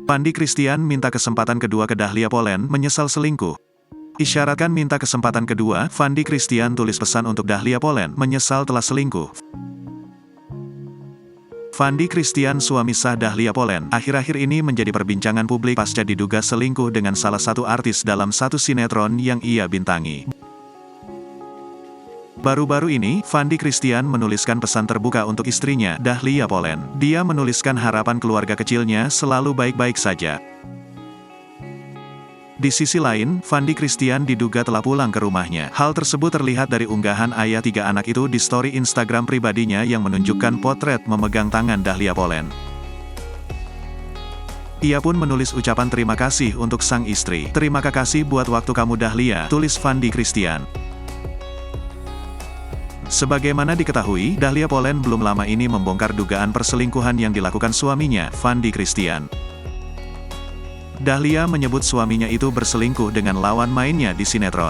Fandi Christian minta kesempatan kedua ke Dahlia Poland, menyesal selingkuh. Isyaratkan minta kesempatan kedua, Fandi Christian tulis pesan untuk Dahlia Poland, menyesal telah selingkuh. Fandi Christian, suami sah Dahlia Poland, akhir-akhir ini menjadi perbincangan publik pasca diduga selingkuh dengan salah satu artis dalam satu sinetron yang ia bintangi. Baru-baru ini, Fandi Christian menuliskan pesan terbuka untuk istrinya, Dahlia Poland. Dia menuliskan harapan keluarga kecilnya selalu baik-baik saja. Di sisi lain, Fandi Christian diduga telah pulang ke rumahnya. Hal tersebut terlihat dari unggahan ayah 3 anak itu di story Instagram pribadinya yang menunjukkan potret memegang tangan Dahlia Poland. Ia pun menulis ucapan terima kasih untuk sang istri. "Terima kasih buat waktu kamu Dahlia," tulis Fandi Christian. Sebagaimana diketahui, Dahlia Poland belum lama ini membongkar dugaan perselingkuhan yang dilakukan suaminya, Fandi Christian. Dahlia menyebut suaminya itu berselingkuh dengan lawan mainnya di sinetron.